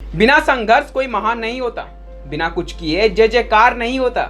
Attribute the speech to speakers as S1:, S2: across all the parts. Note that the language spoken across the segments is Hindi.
S1: बिना संघर्ष कोई महान नहीं होता, बिना कुछ किए जय जयकार नहीं होता।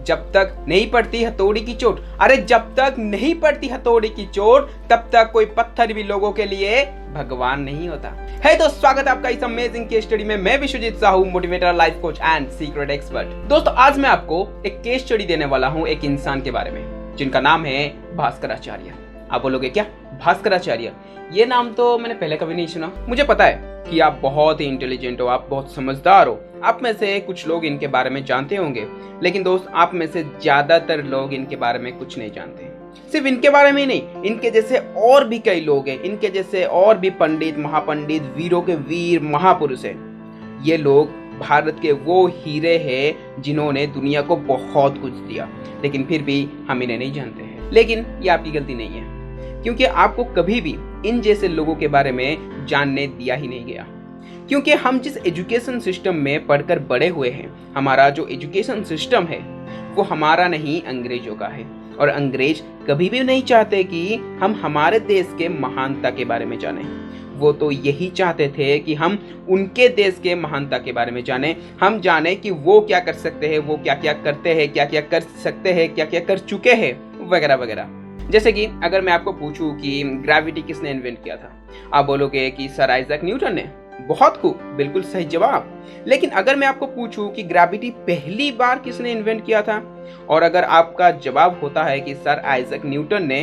S1: जब तक नहीं पड़ती हथौड़ी की चोट, अरे जब तक नहीं पड़ती हथौड़ी की चोट तब तक कोई पत्थर भी लोगों के लिए भगवान नहीं होता है। तो स्वागत है आपका इस अमेजिंग केस स्टडी में। मैं Vishwajit Sahu, motivator, life coach and secret expert. दोस्तों, आज मैं आपको एक केस स्टडी देने वाला हूं एक इंसान के बारे में जिनका नाम है भास्कराचार्य। आप बोलोगे क्या भास्कराचार्य? ये नाम तो मैंने पहले कभी नहीं सुना। मुझे पता है कि आप बहुत ही इंटेलिजेंट हो, आप बहुत समझदार हो। आप में से कुछ लोग इनके बारे में जानते होंगे, लेकिन दोस्त आप में से ज्यादातर लोग इनके बारे में कुछ नहीं जानते। सिर्फ इनके बारे में ही नहीं, इनके जैसे और भी कई लोग हैं, इनके जैसे और भी पंडित, महापंडित, वीरों के वीर, महापुरुष हैं। ये लोग भारत के वो हीरे हैं जिन्होंने दुनिया को बहुत कुछ दिया, लेकिन फिर भी हम इन्हें नहीं जानते हैं। लेकिन ये आपकी गलती नहीं है, क्योंकि आपको कभी भी इन जैसे लोगों के बारे में जानने दिया ही नहीं गया। क्योंकि हम जिस एजुकेशन सिस्टम में पढ़कर बड़े हुए हैं, हमारा जो एजुकेशन सिस्टम है वो हमारा नहीं, अंग्रेजों का है। और अंग्रेज कभी भी नहीं चाहते कि हम हमारे देश के महानता के बारे में जानें। वो तो यही चाहते थे कि हम उनके देश के महानता के बारे में जानें, हम जाने कि वो क्या कर सकते हैं, वो क्या क्या करते हैं, क्या क्या कर सकते हैं, क्या क्या कर चुके हैं, वगैरह वगैरह। जैसे कि अगर मैं आपको पूछूं कि ग्रेविटी किसने इन्वेंट किया था, आप बोलोगे कि सर आइजैक न्यूटन ने। बहुत खूब, बिल्कुल सही जवाब। लेकिन अगर मैं आपको पूछूं कि ग्रेविटी पहली बार किसने इन्वेंट किया था, और अगर आपका जवाब होता है कि सर आइजैक न्यूटन ने,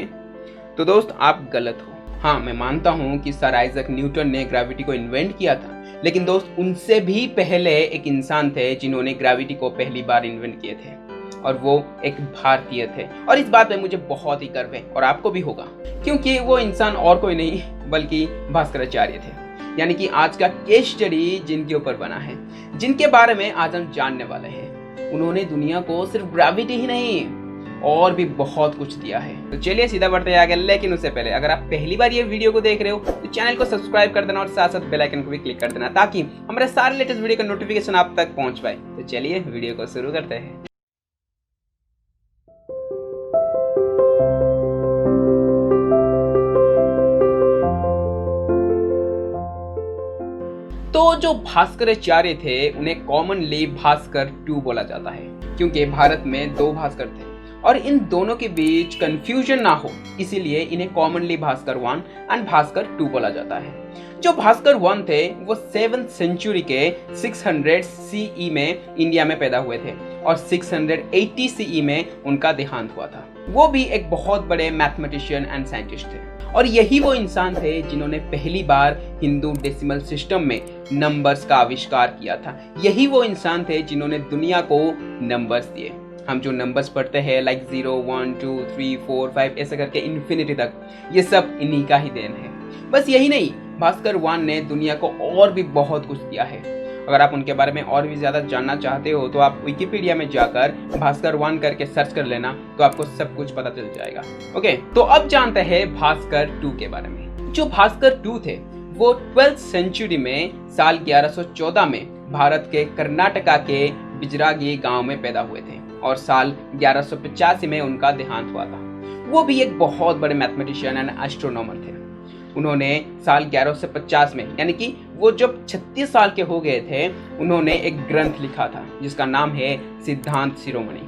S1: तो दोस्त आप गलत हो। हाँ, मैं मानता हूं कि सर आइजैक न्यूटन ने ग्रेविटी को इन्वेंट किया था, लेकिन दोस्त उनसे भी पहले एक इंसान थे जिन्होंने ग्रेविटी को पहली बार इन्वेंट किए थे, और वो एक भारतीय थे। और इस बात में मुझे बहुत ही गर्व है, और आपको भी होगा, क्योंकि वो इंसान और कोई नहीं बल्कि भास्कराचार्य थे। यानी कि आज का केस स्टडी जिनके ऊपर बना है, जिनके बारे में आज हम जानने वाले हैं, उन्होंने दुनिया को सिर्फ ग्रेविटी ही नहीं और भी बहुत कुछ दिया है। तो चलिए सीधा बढ़ते आगे। लेकिन उससे पहले अगर आप पहली बार ये वीडियो को देख रहे हो तो चैनल को सब्सक्राइब कर देना और साथ साथ बेल आइकन को भी क्लिक कर देना, ताकि हमारे सारे लेटेस्ट वीडियो का नोटिफिकेशन आप तक पहुंच पाए। तो चलिए वीडियो को शुरू करते हैं। तो जो भास्कराचार्य थे उन्हें कॉमनली भास्कर 2 बोला जाता है, क्योंकि भारत में 2 भास्कर थे और इन दोनों के बीच कंफ्यूजन ना हो, इसीलिए इन्हें कॉमनली भास्कर 1 एंड भास्कर 2 बोला जाता है। जो भास्कर 1 थे वो 7th सेंचुरी के 600 CE में इंडिया में पैदा हुए थे और 680 CE में उनका देहांत हुआ था। वो भी एक बहुत बड़े मैथमेटिशियन एंड साइंटिस्ट थे, और यही वो इंसान थे जिन्होंने पहली बार हिंदू डेसिमल सिस्टम में नंबर्स का आविष्कार किया था। यही वो इंसान थे जिन्होंने दुनिया को नंबर्स दिए। हम जो नंबर्स पढ़ते हैं लाइक 0, 1, 2, 3, 4, 5 ऐसे करके इन्फिनिटी तक, ये सब इन्हीं का ही देन है। बस यही नहीं, भास्कर 1 ने दुनिया को और भी बहुत कुछ दिया है। अगर आप उनके बारे में और भी ज्यादा जानना चाहते हो तो आप विकिपीडिया में जाकर भास्कर 1 करके सर्च कर लेना, तो आपको सब कुछ पता चल जाएगा। ओके, तो अब जानते हैं भास्कर 2 के बारे में। जो भास्कर 2 थे वो 12th सेंचुरी में साल 1114 में भारत के कर्नाटका के बिजरागी गांव में पैदा हुए थे और साल 1185 में उनका देहांत हुआ था। वो भी एक बहुत बड़े मैथमेटिशियन एंड एस्ट्रोनॉमर थे। उन्होंने साल 1150 में, यानी कि वो जब 36 साल के हो गए थे, उन्होंने एक ग्रंथ लिखा था जिसका नाम है सिद्धांत शिरोमणि,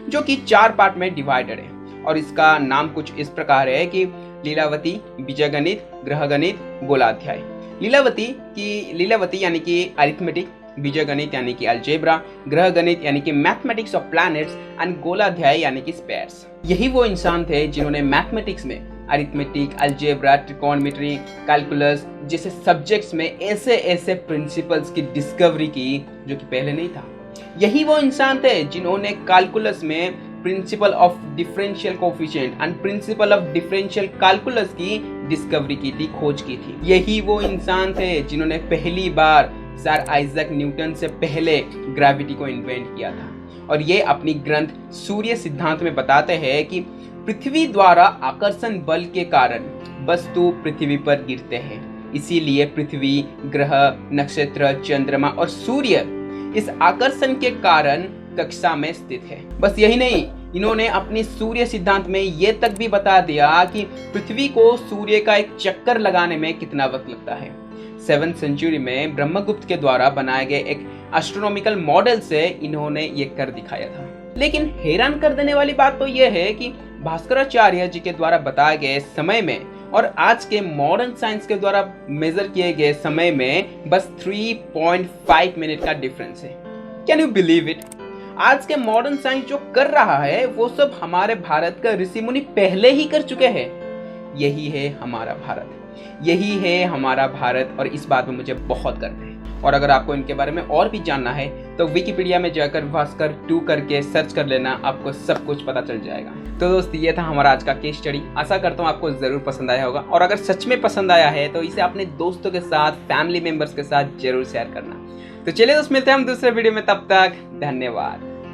S1: जो कि 4 पार्ट में डिवाइडेड है। और इसका नाम कुछ इस प्रकार है कि लीलावती, बीजगणित, ग्रहगणित, गोलाध्याय। लीलावती यानी कि अरिथमेटिक, बीजगणित यानी कि अलजेब्रा, ग्रहगणित यानी कि मैथमेटिक्स ऑफ प्लैनेट्स एंड गोलाध्याय यानी कि स्पेयर्स। यही वो इंसान थे जिन्होंने मैथमेटिक्स में अरिथमेटिक, अलजेब्रा, ट्रिकोनोमेट्री, कैलकुलस जैसे सब्जेक्ट्स में ऐसे ऐसे प्रिंसिपल्स की डिस्कवरी की जो कि पहले नहीं था। यही वो इंसान थे जिन्होंने कैलकुलस में principle of differential coefficient and principle of differential calculus की डिस्कवरी की थी, खोज की थी। यही वो इंसान थे जिन्होंने पहली बार सर आइजैक न्यूटन से पहले ग्रेविटी को इन्वेंट किया था। और ये अपनी ग्रंथ सूर्य सिद्धांत में बताते हैं कि पृथ्वी द्वारा आकर्षण बल के कारण वस्तु पृथ्वी पर गिरते हैं, इसीलिए पृथ्वी, ग्रह, नक्षत्र, चंद्रमा और सूर्य इस आकर्षण के कारण कक्षा में स्थित है। बस यही नहीं, इन्होंने अपनी सूर्य सिद्धांत में ये तक भी बता दिया कि पृथ्वी को सूर्य का एक चक्कर लगाने में कितना वक्त लगता है। 7वीं सेंचुरी में ब्रह्मगुप्त के द्वारा बनाए गए एक एस्ट्रोनॉमिकल मॉडल से इन्होंने ये कर दिखाया था। लेकिन हैरान कर देने वाली बात तो यह है कि भास्कराचार्य जी के द्वारा बताए गए समय में और आज के मॉडर्न साइंस के द्वारा मेजर किए गए समय में बस 3.5 मिनट का डिफरेंस है। Can you believe it? आज के मॉडर्न साइंस जो कर रहा है वो सब हमारे भारत का ऋषि मुनि पहले ही कर चुके हैं। यही है हमारा भारत, यही है हमारा भारत, और इस बात में मुझे बहुत गर्व है। और अगर आपको इनके बारे में और भी जानना है तो विकिपीडिया में जाकर भास्कर 2 करके सर्च कर लेना, आपको सब कुछ पता चल जाएगा। तो दोस्त, ये था हमारा आज का केस स्टडी। आशा करता हूँ आपको जरूर पसंद आया होगा, और अगर सच में पसंद आया है तो इसे अपने दोस्तों के साथ, फैमिली मेंबर्स के साथ जरूर शेयर करना। तो चलिए दोस्त, मिलते हैं हम दूसरे वीडियो में, तब तक धन्यवाद।